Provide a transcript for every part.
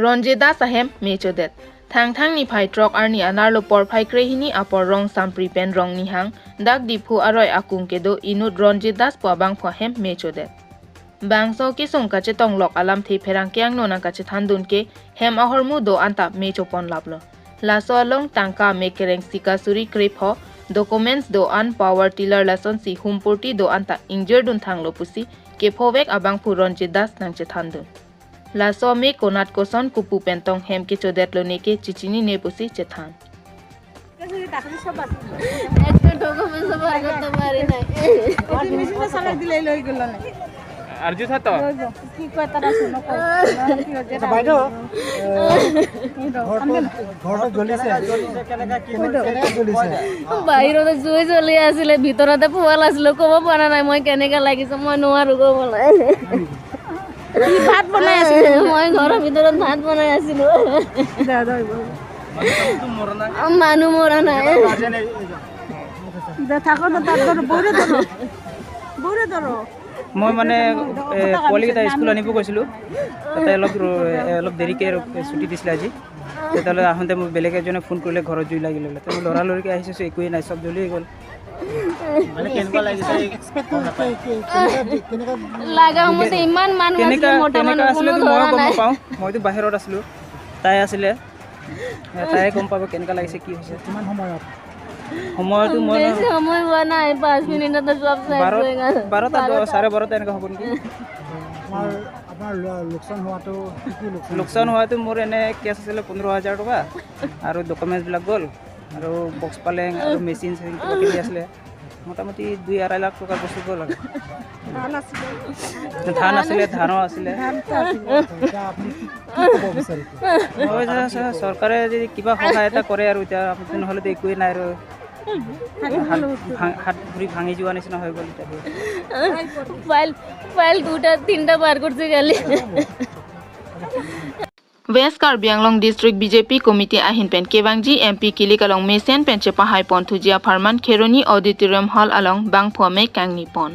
Ronje das ahem mechodet. Thang ni phai trok arni anar lo por phai krehini apor rong sampri pen rong ni hang dak diphu aroi akung kedo inut ronje das po abang pho hem mechodet. Bang so ki sung kache tong lok alam thi pherang kyang nona kache thandun ke hem ahor mu do anta mechopon lablo. La so long tangka mekereng sika suri krep ho documents do an power tiller lason si humpurti do anta injured dun thanglo pusi ke phowek abang phu ronje das nangche thandun. La so me konat koson kupu pentong hem ke chodet lo neke chichini ne pusi chethan. Arju tha to কি কয় তারা শুনো বাইদেউ ঘৰটো জ্বলিছে কেনেকা কি জ্বলিছে বাহিৰতে জুই জ্বলি আছিলে ভিতৰতে পোৱাল আছিল ক'ব পৰা নাই মই কেনেকা লাগিছে মই নোৱাৰো ক'বলৈ ভাত বনাই আছিল মই ঘৰৰ ভিতৰত ভাত বনাই আছিলো মানুহ মৰা নাই থাকো তাত বৌৰে ধৰো মই মানে কলিকতা স্কুল আনিব গৈছিলোঁ তাতে অলপ দেৰিকৈ ছুটি দিছিলে আজি তেতিয়াহ'লে আহোঁতে মোক বেলেগ এজনে ফোন কৰিলে ঘৰত জুই লাগিলে মই লৰালৰিকৈ আহিছোঁ একোৱেই নাই চব জ্বলিয়ে গ'ল মানে কেনেকুৱা লাগিছে লাগা সময়তে ইমান মানুহ আছিল মোটা মানুহ আছিলে মই গম নাপাওঁ মইতো বাহিৰত আছিলোঁ তাই আছিলে তাই গম পাব কেনেকুৱা লাগিছে কি হৈছে কিমান সময়ত সময়টো মই সময় হোৱা নাই 5 মিনিটতে সব শেষ হৈ গ'ল 12টা 12:30 এনেকুৱা হ'ব নেকি আপোনাৰ লোকচান হোৱাটো মোৰ এনে কেছ আছিলে 15,000 টকা আৰু ডকুমেণ্টছবিলাক গ'ল আৰু বক্স পালেং আৰু মেচিন কিবা কিবি আছিলে মোটামুটি 2-2.5 লাখ টকাৰ বস্তু গ'ল আৰু ধান আছিলে ধানো আছিলে চৰকাৰে যদি কিবা সহায় এটা কৰে আৰু এতিয়া নহ'লেতো একোৱেই নাই আৰু হাত ভৰি ভাঙি যোৱা নিচিনা হৈ গ'ল ফাইল 2-3টা পাৰ কৰিছে গালি West Karbi Anglong District BJP Committee ahin pen kebangji MP kilik along mesen pen chepa hai pon thujia farman Kheroni Auditorium Hall along bang phome kangni pon.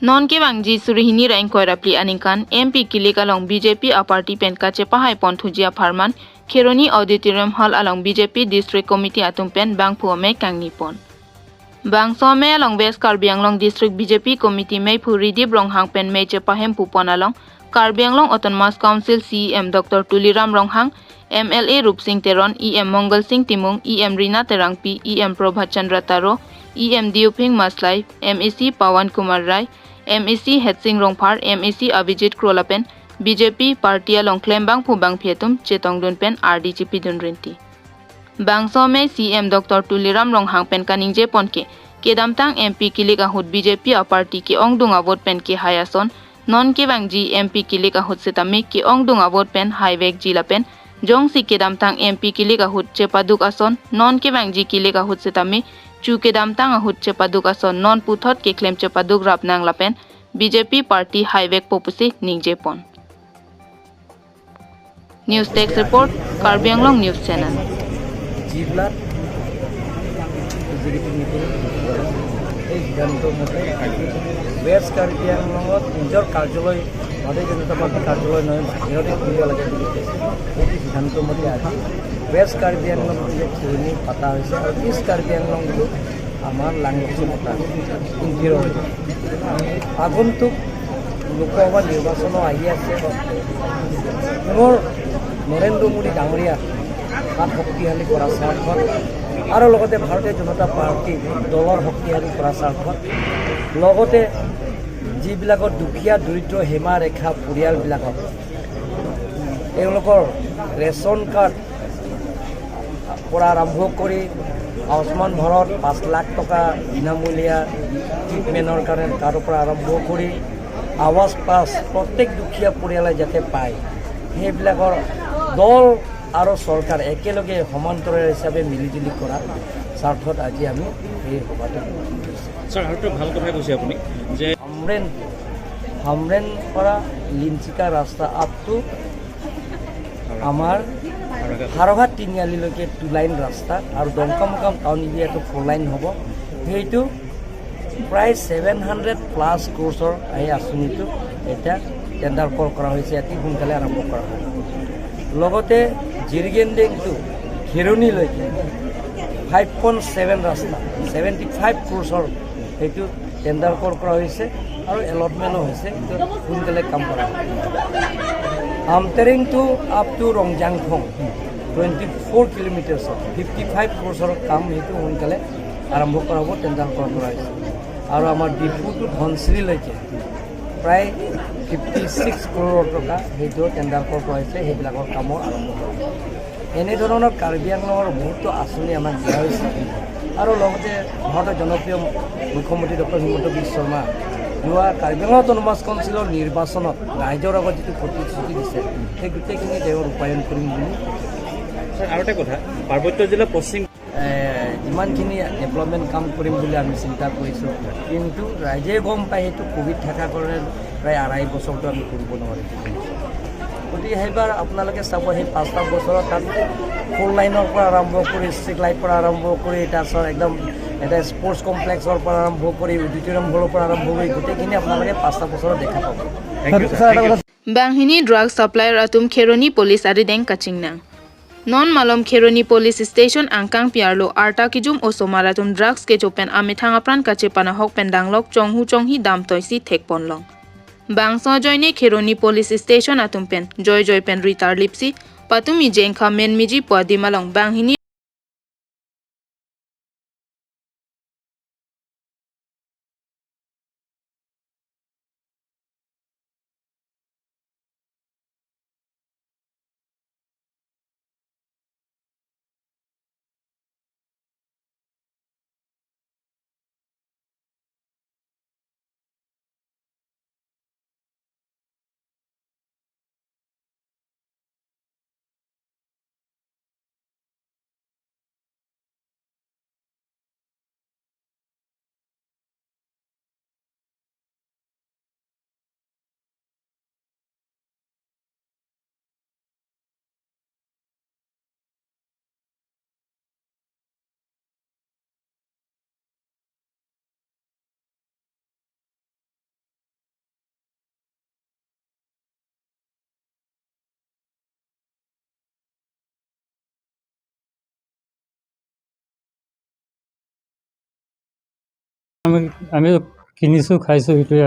Non kebangji surihini rank koirapli aninkan MP kilik along BJP a party pen ka chepa hai pon thujia farman Kheroni Auditorium Hall along BJP District Committee atum pen bang phome kangni pon. Bang some along West Karbi Anglong District BJP Committee mei phuri di brong hang pen mei chepa hem pupon along Karbi Anglong Autonomous Council CEM Dr. Tuliram Ronghang, MLA Rup Singh Teron, EM Mongal Singh Timung, EM Rina Terangpi, EM Prabhat Chandra Taro, EM Diuping Maslai, MEC Pawan Kumar Rai, MEC Hetsing Rongphar, MEC Abhijit Krolapen, BJP Party along Klembang Phubang Phietum, Chetong Dunpen, RDGP Dunrinti. Bangsome CM Dr. Tuliram Ronghang Pen Kaningje Ponke, Kedamtang MP Kilik Ahut BJP a party ki Ongdunga vote pen ki Hayason, Non ke bangji MP kilik ahut setami ki ongdung avot pen highway jila pen jong si kedam tang MP kilik ahut chepaduk ason non ke bangji kilik ahut setami chu kedam tang ahut chepaduk ason non puthot keklem chepaduk rapnang lapen BJP party highway popusi ningje pon. News Desk report Karbi Anglong News Channel. West Karbi Anglong নিজৰ কাৰ্যালয় ভাৰতীয় জনতা পাৰ্টিৰ কাৰ্যালয় নহয় বাহিৰতে খুলিব লাগে এই সিদ্ধান্ত মতে আজি West Karbi Anglong যে থিৰণি পতা হৈছে আৰু East Karbi Anglong আমাৰ লাংলক্সি পতা হৈছে আগন্তুক লোকসভা নিৰ্বাচনো আহি আছে মোৰ নৰেন্দ্ৰ মোদী ডাঙৰীয়া হাত শক্তিশালী কৰা স্বাৰ্থত আৰু লগতে ভাৰতীয় জনতা পাৰ্টি দলৰ শক্তিশালী কৰা স্বাৰ্থত লগতে যিবিলাকৰ দুখীয়া দৰিদ্ৰ সীমা ৰেখা পৰিয়ালবিলাকক এওঁলোকৰ ৰেচন কাৰ্ড পৰা আৰম্ভ কৰি আয়ুষ্মান ভাৰত 5 লাখ টকা বিনামূলীয়া ট্ৰিটমেণ্টৰ কাৰণে তাৰ পৰা আৰম্ভ কৰি আৱাস পাছ প্ৰত্যেক দুখীয়া পৰিয়ালে যাতে পায় সেইবিলাকৰ দল আৰু চৰকাৰ একেলগে সমান্তৰাল হিচাপে মিলিজুলি কৰা স্বাৰ্থত আজি আমি এই সভাটো স্যাৰ আৰেকটা ভালো কথা কৈছে আপনি যে হামৰেন পৰা লিঞ্চিকা ৰাস্তা আপ টু আমাৰ হাৰঘাট তিনিআলিলৈকে 2 লাইন ৰাস্তা আৰু দমকামকাম টাউন এৰিয়াটো 4 লাইন হ'ব সেইটো প্ৰায় 700+ কোৰ্চৰ এই আঁচনিটো এটা টেণ্ডাৰ কৰা হৈছে অতি সোনকালে আৰম্ভ কৰা হ'ব লগতে জিৰগেন্দেং টু খেৰণিলৈকে 5.7 ৰাস্তা 75 ক্ৰ'ৰ্ছৰ সেইটো টেণ্ডাৰ কৰা হৈছে আৰু এলটমেণ্টো হৈছে সোনকালে কাম কৰা আমটেৰিং টু আপ টু ৰংজাংফং 24 কিলোমিটাৰ্ছত 55 ক্ৰ'ৰ্ছৰ কাম সেইটো সোনকালে আৰম্ভ কৰা হ'ব টেণ্ডাৰ কৰা হৈছে আৰু আমাৰ ডিপু টু ধনশ্ৰীলৈকে প্ৰায় 56 ক্ৰ'ৰ টকা সেইটো টেণ্ডাৰ কৰা হৈছে সেইবিলাকৰ কামৰ আৰম্ভ কৰা এনেধৰণৰ কাৰ্বি আংলঙৰ বহুতো আঁচনি আমাক দিয়া হৈছে আৰু লগতে ভাৰতৰ জনপ্ৰিয় মুখ্যমন্ত্ৰী ডক্টৰ হিমন্ত বিশ্ব শৰ্মা যোৱা কাৰ্বি আংলং অট'নমাছ কাউন্সিলৰ নিৰ্বাচনত ৰাইজৰ আগত যিটো প্ৰতিশ্ৰুতি দিছে সেই গোটেইখিনি তেওঁ ৰূপায়ণ কৰিম বুলি আৰু এটা কথা পাৰ্বত্য জিলা পশ্চিম যিমানখিনি ডেভেলপমেণ্ট কাম কৰিম বুলি আমি চিন্তা কৰিছোঁ কিন্তু ৰাইজে গম পায় সেইটো কোভিড থকাৰ কাৰণে প্ৰায় 2.5 বছৰটো আমি কৰিব নোৱাৰিছোঁ গতিকে সেইবাৰ আপোনালোকে চাব সেই 5টা বছৰত তাত 4 লাইনৰ পৰা আৰম্ভ কৰি ষ্ট্ৰীট লাইট পৰা আৰম্ভ কৰি তাৰপিছত একদম এটা স্পৰ্টছ কমপ্লেক্সৰ পৰা আৰম্ভ কৰি অডিটৰিয়াম হলৰ পৰা আৰম্ভ কৰি গোটেইখিনি আপোনালোকে 5টা বছৰত দেখা পাব Banghini drug supply ratum Kheroni police Arideng kachingnang. Non malom Kheroni police station angkang piarlo arta kijum osomaratum drugs kecho pen amithang apran kache panahok pendanglok chonghi dam toisi thekponlong. Bangso joine Kheroni police station atum pen joy pen ritar lipsi patumi jengkha men miji pwadi malong Banghini আমি কিনিছোঁ খাইছোঁ সেইটোৱে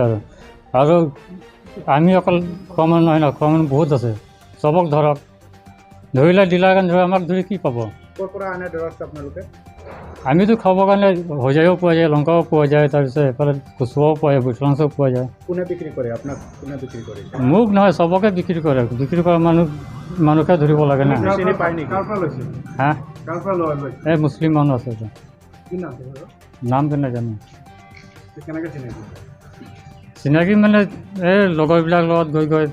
আৰু আমি অকল খোৱা মানুহ নহয় ন খোৱা মানুহ বহুত আছে চবক ধৰক ধৰিলে ডিলাৰ কাৰণে ধৰি আমাক ধৰি কি পাব আমিতো খাবৰ কাৰণে হজাইও পোৱা যায় লংকাও পোৱা যায় তাৰপিছত এফালে কচুৱাও পোৱা যায় বুটলাংচও পোৱা যায় কোনে বিক্ৰী কৰে আপোনাক কোনে বিক্ৰী কৰে মোক নহয় চবকে বিক্ৰী কৰে বিক্ৰী কৰা মানুহকে ধৰিব লাগে না চিনি পায় নেকি কাৰ পৰা লৈছে হা কাৰ পৰা লৈছে এই মুছলিম মানুহ আছে কি নাম নামটো নাজানো কেনেকৈ চিনাকি চিনাকি মানে এই লগৰবিলাক লগত গৈ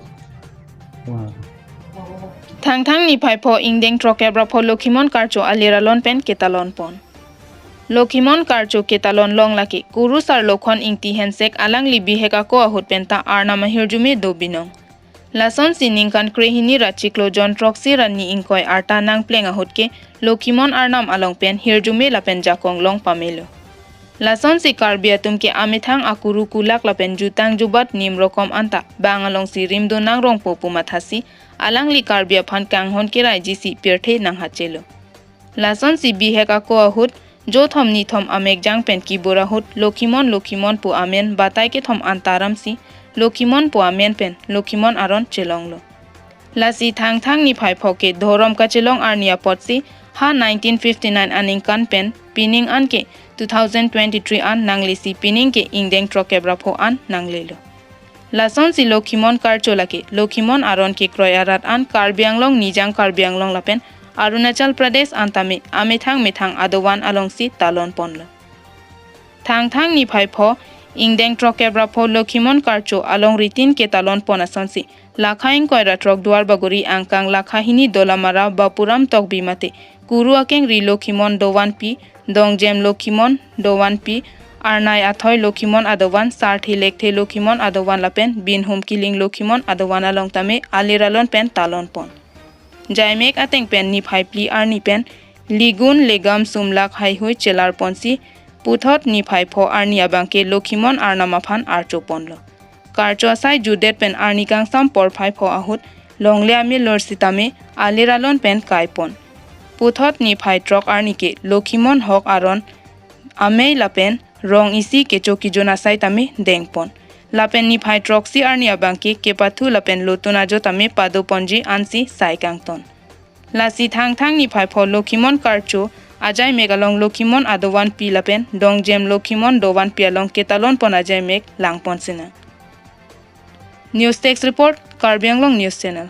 Thang ni paipo ingdeng trokebra pho Lokimon karcho aliralon pen ketalon pon. Lokimon karcho ketalon long laki kuru sar lokhon ingti hensek alangli biheka ko ahut penta arna mahirjume do binong. Lason sining kan krehini ra cheklo jon troksi rani ingkoi arta nang pleng ahut ke Lokimon arnam along pen hirjume lapen jakong long pamelo. Lason si karbiatum ke amithang akuru kulak lapen jutang jubat nim rokom anta bangalong si rimdo nang rong popu mathasi alangli karbia phan kanghon ke rai jisi pirthe nang hachelo. Lason si biheka ko ahut jo thom ni thom amek jang pen ki bora hut Lokimon pu amen batai ke thom antaram si Lokimon pu amen pen Lokimon aron chelonglo. Lasi thang ni phai phoke dhorom ka chelong arnia potsi ha 1959 aning kan pen pining an ke 2023 an nanglisi pining ke ingdeng trokebra pho an nanglelo. Lason si Lokimon karchola ke Lokimon aron ke kroyarat an karbianglong nijang karbianglong lapen Arunachal Pradesh antame amethang adowan along si talon ponlo. Thang ni phai pho ingdeng trokebra pho Lokimon karcho along ritin ke talon ponason si lakhaing koira trok duar bagori angkang lakhahini dolamara bapuram tok bimate kuru akeng ri Lokimon dowan pi dongjem Lokimon dowan pi arnai athoi Lokimon adowan sarthi lekthe Lokimon adowan lapen binhum killing Lokimon adowan along tame aliralon pen talon pon. Jaimek ateng pen ni phai pli arni pen ligun legam sumlak hai hui chelar ponsi puthot ni phai pho arni abang ke Lokimon arnama phan archo ponlo. Karcho asai judet pen arni kang sam por phai pho ahut longle ami lorsitame aliralon pen kaipon puthot ni phai trok arnike lokhimon hok aron amei lapen rong isi kecho kijona sai tame dengpon lapen ni phai trok si arni abangke kepathu lapen lotuna jo tame pado ponji ansi sai kangton lasi thang thang ni phai pho lokhimon karcho ajai megalong lokhimon adowan pi lapen dong jem lokhimon dowan pialong ketalon pon ajai meg langpon sina News Text Report Karbi Anglong News Channel